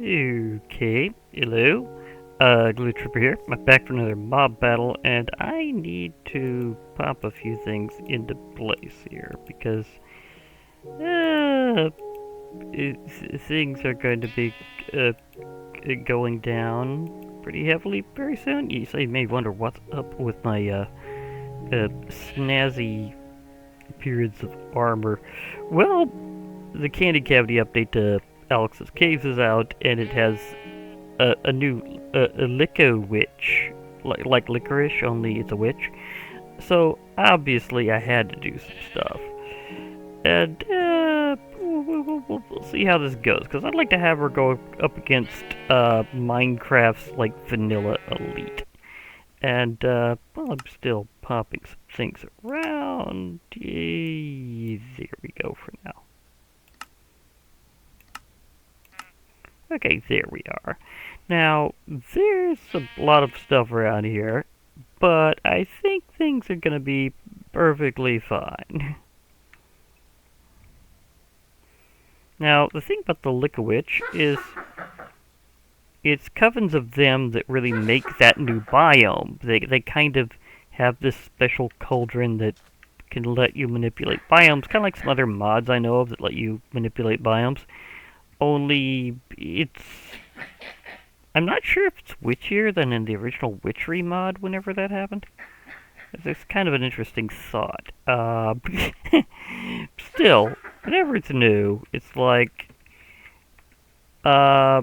Okay, hello. Glue Trooper here. I'm back for another mob battle, and I need to pop a few things into place here because uh, things are going to be uh, going down pretty heavily very soon. You may wonder what's up with my snazzy periods of armor. Well, the Candy Cavity update to Alex's Caves is out, and it has a new a Licowitch, like licorice, only it's a witch. So obviously I had to do some stuff, and we'll see how this goes. Because I'd like to have her go up against Minecraft's like vanilla elite, and well, I'm still popping some things around. There we go for now. Okay, there we are. Now, there's a lot of stuff around here, but I think things are going to be perfectly fine. Now, the thing about the Licowitch is it's covens of them that really make that new biome. They kind of have this special cauldron that can let you manipulate biomes, kind of like some other mods I know of that let you manipulate biomes. Only it's... I'm not sure if it's witchier than in the original Witchery mod whenever that happened. It's kind of an interesting thought. Still, whenever it's new, it's like... I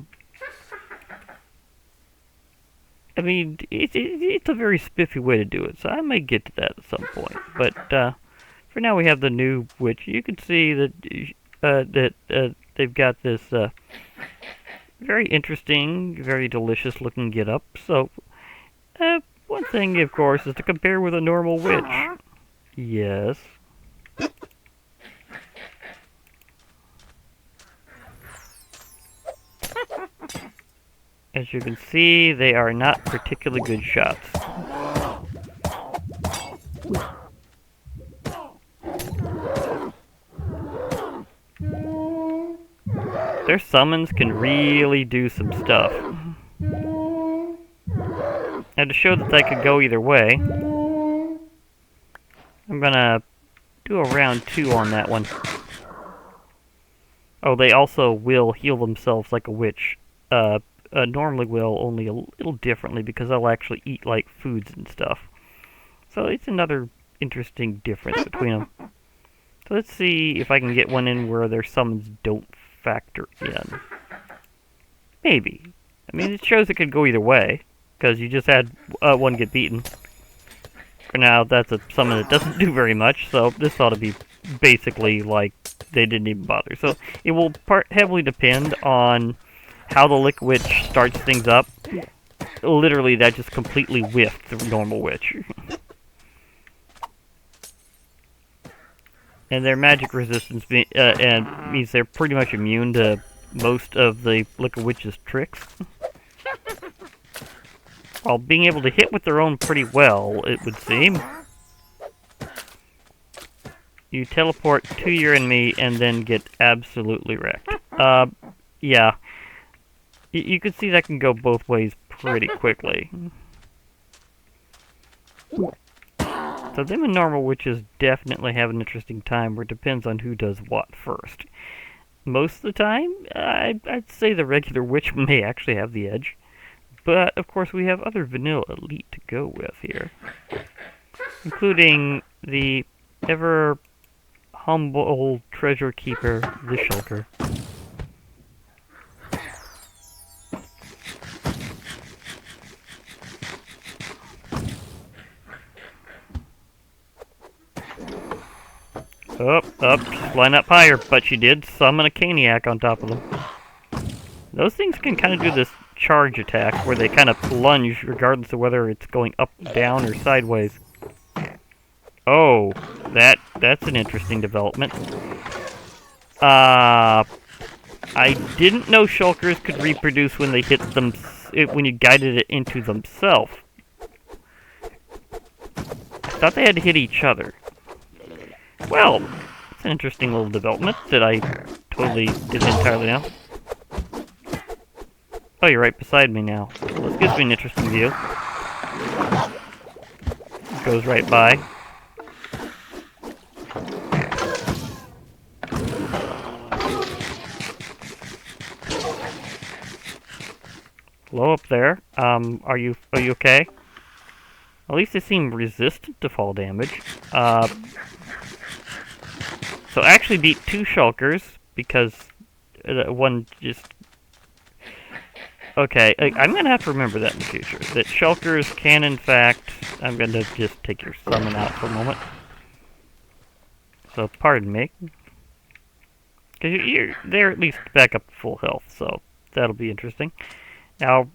mean, it's a very spiffy way to do it, so I may get to that at some point. But for now, we have the new witch. You can see that they've got this very interesting, very delicious looking get up. So, one thing, of course, is to compare with a normal witch. Yes. As you can see, they are not particularly good shots. Their summons can really do some stuff. And to show that they could go either way, I'm gonna do a round 2 on that one. Oh, they also will heal themselves like a witch. Normally will, only a little differently because they'll actually eat like foods and stuff. So it's another interesting difference between them. So let's see if I can get one in where their summons don't factor in. Maybe. I mean, it shows it could go either way, because you just had one get beaten. For now, that's a summon that doesn't do very much, so this ought to be basically like they didn't even bother. So it will heavily depend on how the Licowitch starts things up. Literally, that just completely whiffed the normal witch. And their magic resistance means they're pretty much immune to most of the Licowitch's tricks. While being able to hit with their own pretty well, it would seem. You teleport to your enemy and then get absolutely wrecked. Yeah. You can see that can go both ways pretty quickly. So them and normal witches definitely have an interesting time where it depends on who does what first. Most of the time, I'd say the regular witch may actually have the edge. But, of course, we have other vanilla elite to go with here. Including the ever humble treasure keeper, the Shulker. Up, line up higher, but she did summon a Caniac on top of them. Those things can kind of do this charge attack, where they kind of lunge regardless of whether it's going up, down, or sideways. Oh, that's an interesting development. I didn't know Shulkers could reproduce when they hit them, when you guided it into themselves. I thought they had to hit each other. Well, it's an interesting little development that I totally didn't entirely know. Oh, you're right beside me now. Well, this gives me an interesting view. Goes right by. Hello up there. Are you okay? At least they seem resistant to fall damage. So I actually beat 2 shulkers because one just... Okay, I'm gonna have to remember that in the future. That shulkers can, in fact... I'm gonna just take your summon out for a moment. So, pardon me. Because they're at least back up to full health, so that'll be interesting. Now,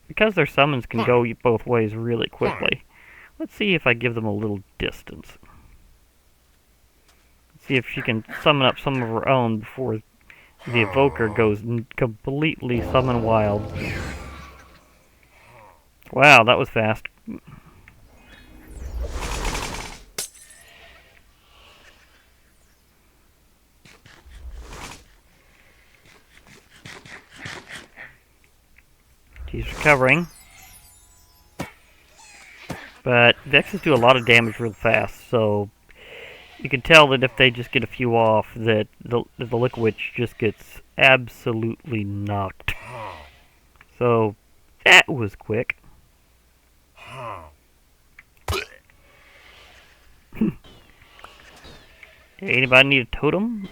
because their summons can go both ways really quickly, let's see if I give them a little distance. See if she can summon up some of her own before the evoker goes completely summon wild. Wow, that was fast. He's recovering. But Vexes do a lot of damage real fast, so you can tell that if they just get a few off, that the Licowitch just gets absolutely knocked. So, that was quick. Anybody need a totem?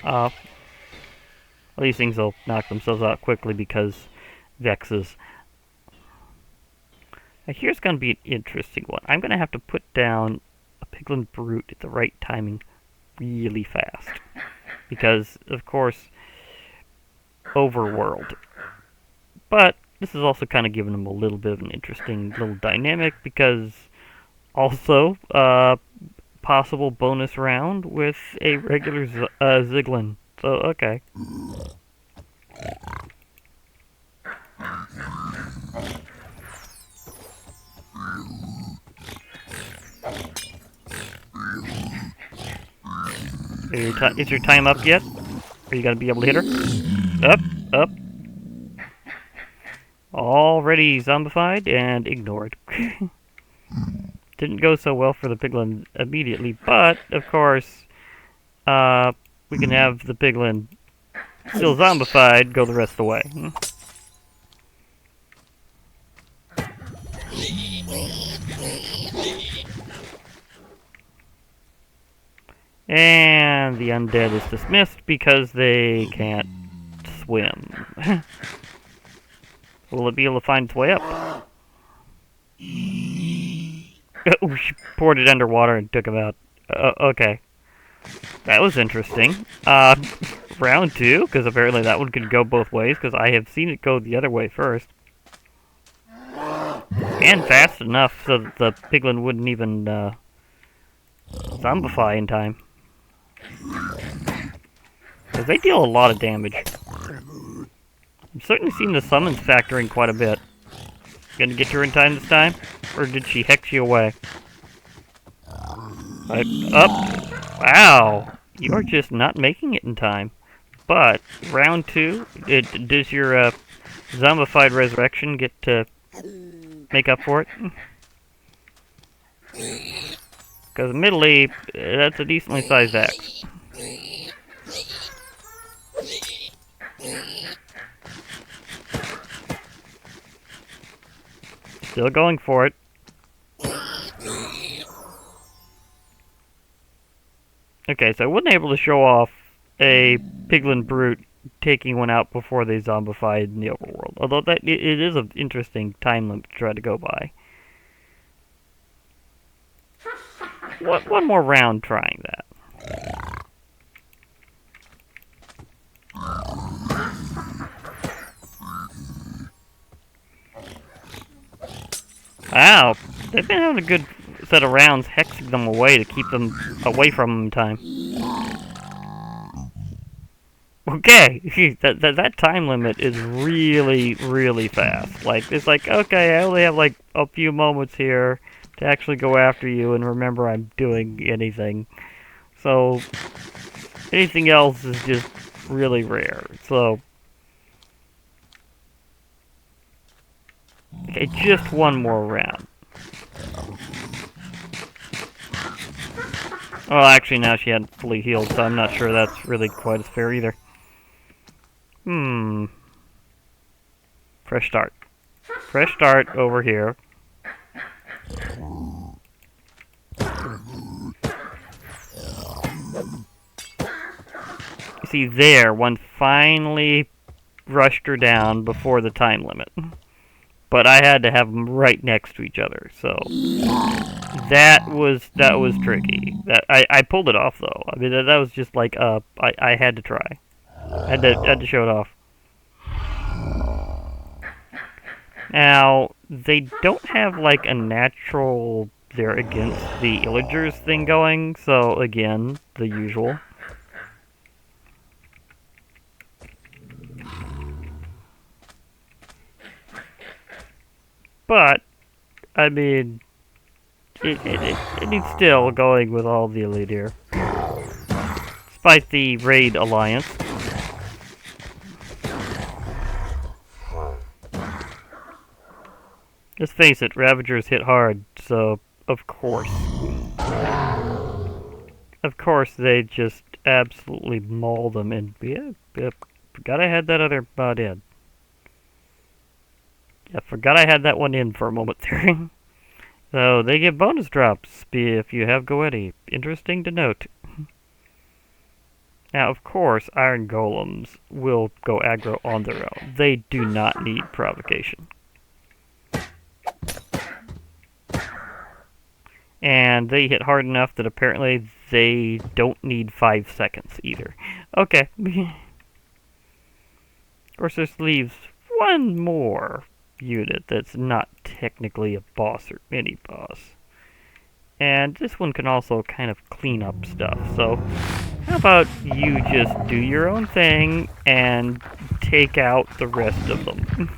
These things will knock themselves out quickly because Vexes. Now here's going to be an interesting one. I'm going to have to put down a Piglin Brute at the right timing really fast. Because, of course, overworld. But this is also kind of giving them a little bit of an interesting little dynamic because also possible bonus round with a regular Ziglin. So, okay. Is your time up yet? Are you gonna be able to hit her? Up. Already zombified and ignored. Didn't go so well for the Piglin immediately, but, of course, we can have the Piglin still zombified go the rest of the way. And the undead is dismissed because they can't swim. Will it be able to find its way up? Oh, she poured it underwater and took him out. Okay. That was interesting. Round 2, because apparently that one could go both ways, because I have seen it go the other way first. And fast enough so that the Piglin wouldn't even zombify in time. Because they deal a lot of damage. I've certainly seen the summons factoring quite a bit. Gonna get her in time this time? Or did she hex you away? Right, up. Wow! You're just not making it in time. But, round 2, does your zombified resurrection get to make up for it? Because admittedly, that's a decently sized axe. Still going for it. Okay, so I wasn't able to show off a Piglin Brute taking one out before they zombified in the overworld. Although it is an interesting time limit to try to go by. One more round trying that. Wow, they've been having a good set of rounds hexing them away to keep them away from them in time. Okay, that time limit is really, really fast. Like, it's like, okay, I only have like a few moments here to actually go after you and remember I'm doing anything. So, anything else is just really rare. So, Okay, just one more round. Well, actually, now she hadn't fully healed, so I'm not sure that's really quite as fair either. Fresh start. Fresh start over here. You see there, one finally rushed her down before the time limit. But I had to have them right next to each other, so that was tricky. I pulled it off though. I mean that was just like I had to try. I had to show it off. Now they don't have like a natural they're against the illagers thing going, so again the usual. But, I mean, it needs still going with all the elite here. Despite the raid alliance. Let's face it, Ravagers hit hard, so of course. Of course they just absolutely maul them, and yeah, forgot I had that other mod in. I forgot I had that one in for a moment there. So, they get bonus drops if you have Goetti. Interesting to note. Now, of course, Iron Golems will go aggro on their own. They do not need provocation. And they hit hard enough that apparently they don't need 5 seconds either. Okay. Of course, this leaves one more unit that's not technically a boss or mini boss. And this one can also kind of clean up stuff. So how about you just do your own thing and take out the rest of them.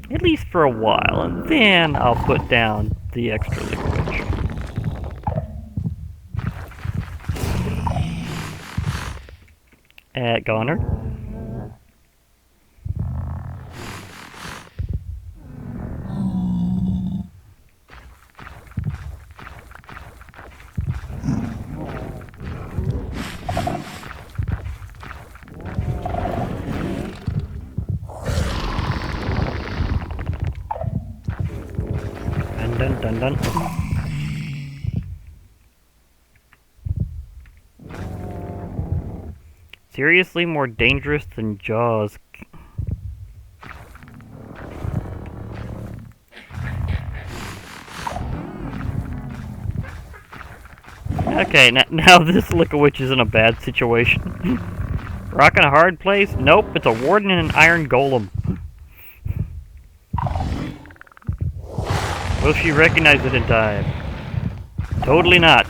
At least for a while, and then I'll put down the extra Licowitch. Goner. Dun dun dun. Seriously more dangerous than Jaws. Okay, now this Licowitch is in a bad situation. Rocking a hard place? Nope, it's a warden and an iron golem. Will she recognize it in time? Totally not.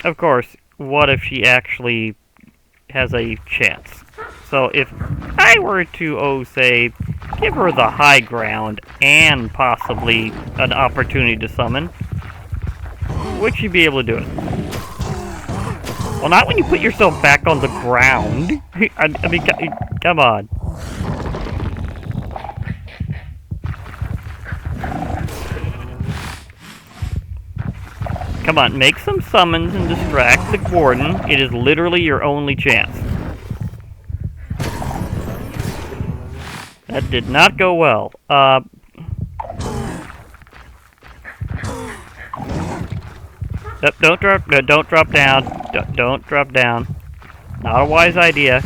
Of course, what if she actually has a chance? So if I were to, say, give her the high ground and possibly an opportunity to summon, would she be able to do it? Well, not when you put yourself back on the ground. I mean, come on. Come on, make some summons and distract the warden. It is literally your only chance. That did not go well. Don't drop down. Don't drop down. Not a wise idea.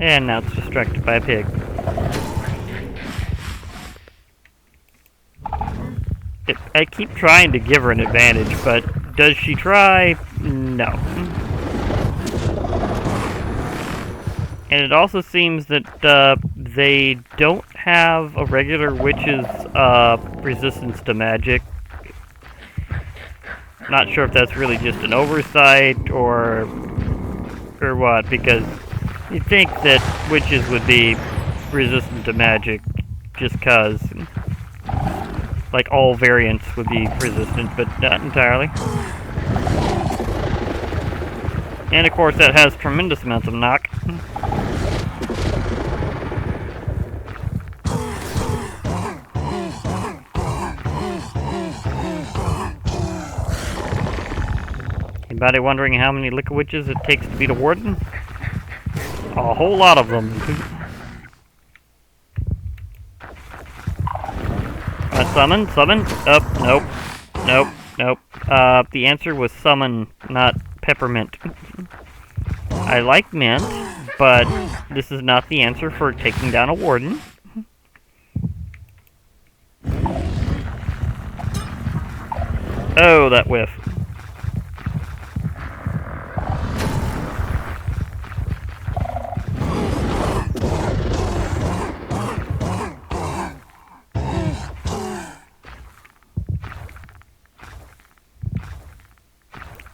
And now it's distracted by a pig. I keep trying to give her an advantage, but does she try? No. And it also seems that they don't have a regular witch's resistance to magic. Not sure if that's really just an oversight or what, because you'd think that witches would be resistant to magic just 'cause. like all variants would be resistant, but not entirely. And of course that has tremendous amounts of knock. Anybody wondering how many Licowitches it takes to beat a warden? A whole lot of them. Summon? Summon? Nope. Nope. Nope. The answer was summon, not peppermint. I like mint, but this is not the answer for taking down a warden. Oh, that whiff.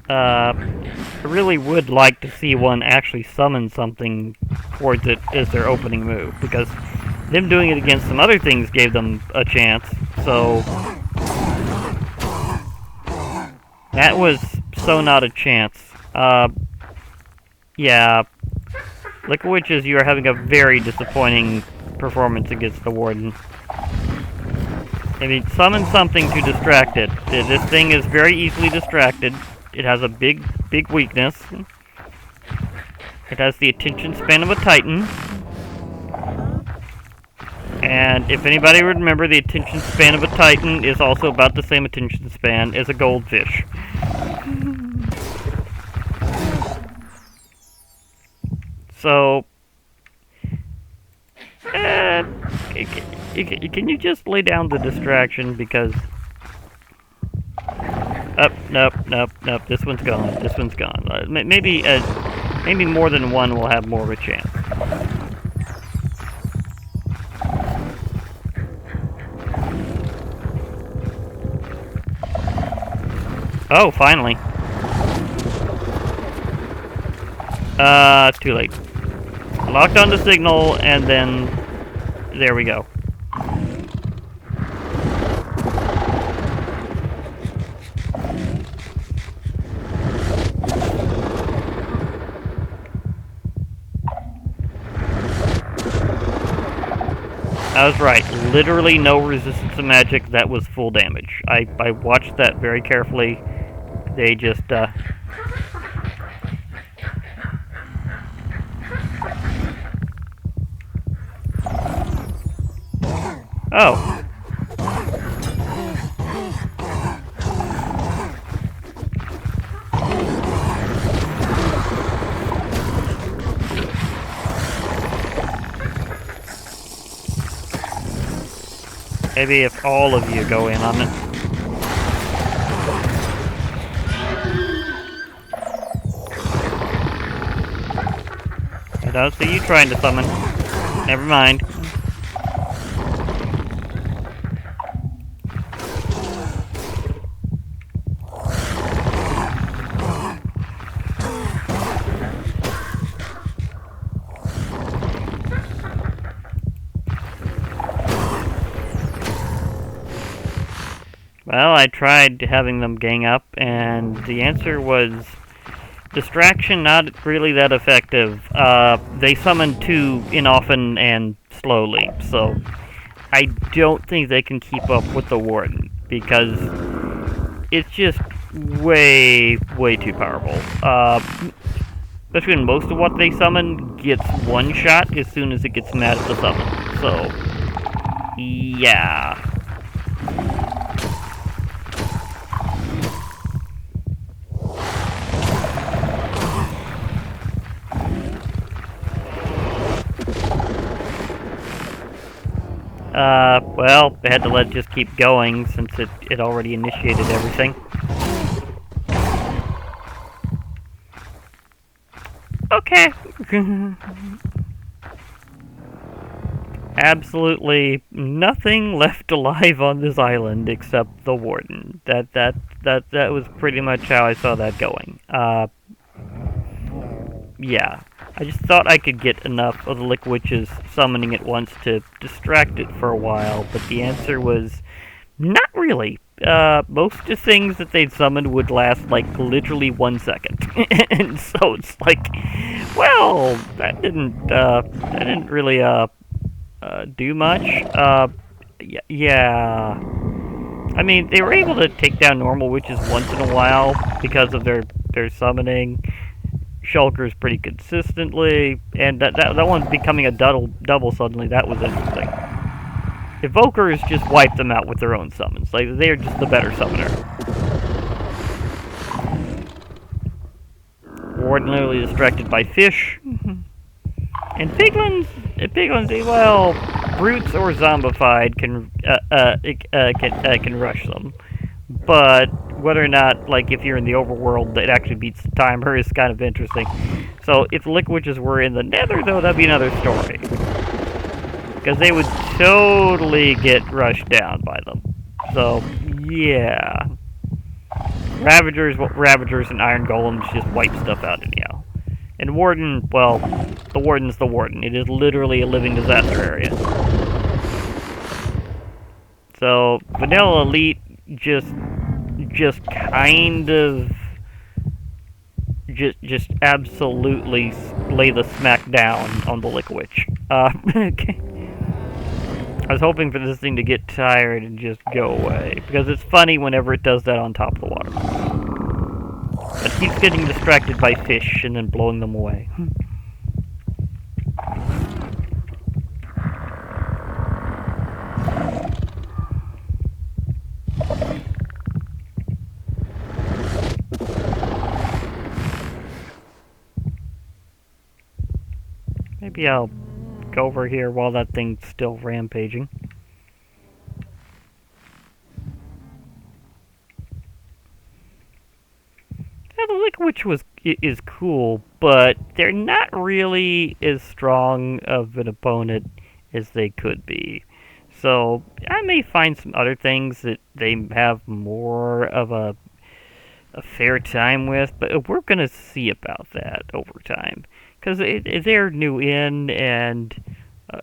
I really would like to see one actually summon something towards it as their opening move, because them doing it against some other things gave them a chance, so... That was so not a chance. Yeah. Licowitches, you are having a very disappointing performance against the Warden. I mean, summon something to distract it. This thing is very easily distracted. It has a big weakness. It has the attention span of a Titan. And if anybody would remember, the attention span of a Titan is also about the same attention span as a goldfish. So, can you just lay down the distraction, because... Nope, this one's gone, this one's gone. Maybe more than one will have more of a chance. Oh, finally. Too late. Locked on the signal, and then... There we go. I was right. Literally no resistance to magic. That was full damage. I watched that very carefully. They just, Oh. Maybe if all of you go in on it. I don't see you trying to summon. Never mind. Well, I tried having them gang up, and the answer was distraction, not really that effective. They summon too inoften and slowly, so I don't think they can keep up with the Warden, because it's just way too powerful. Especially when most of what they summon gets one shot as soon as it gets mad at the summon. So, yeah. Well, they had to let it just keep going since it already initiated everything. Okay. Absolutely nothing left alive on this island except the Warden. That was pretty much how I saw that going. Yeah. I just thought I could get enough of the Licowitches summoning it once to distract it for a while, but the answer was Not really. Most of the things that they'd summoned would last like literally 1 second, and so it's like, well, that didn't really do much. Yeah. I mean, they were able to take down normal witches once in a while because of their summoning shulkers pretty consistently, and that one's becoming a double suddenly. That was interesting. Evokers just wipe them out with their own summons. Like, they're just the better summoner. Ordinarily distracted by fish. And piglins, well, brutes or zombified can rush them. But whether or not, like, if you're in the overworld, it actually beats the timer is kind of interesting. So if Licowitches were in the Nether, though, that'd be another story. Because they would totally get rushed down by them. So, yeah. Ravagers and Iron Golems just wipe stuff out anyhow. And Warden, well, the Warden's the Warden. It is literally a living disaster area. So, Vanilla Elite just kind of just absolutely lay the smack down on the Licowitch. Okay. I was hoping for this thing to get tired and just go away, because it's funny whenever it does that on top of the water. It keeps getting distracted by fish and then blowing them away. Maybe I'll go over here while that thing's still rampaging. Now, the Licowitch is cool, but they're not really as strong of an opponent as they could be. So I may find some other things that they have more of a fair time with, but we're gonna see about that over time, because they're new in, and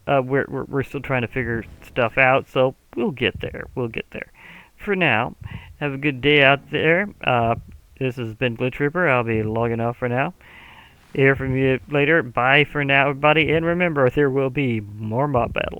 we're still trying to figure stuff out. So we'll get there. We'll get there. For now, have a good day out there. This has been Glitch Reaper. I'll be logging off for now. Hear from you later. Bye for now, everybody, and remember, there will be more mob battles.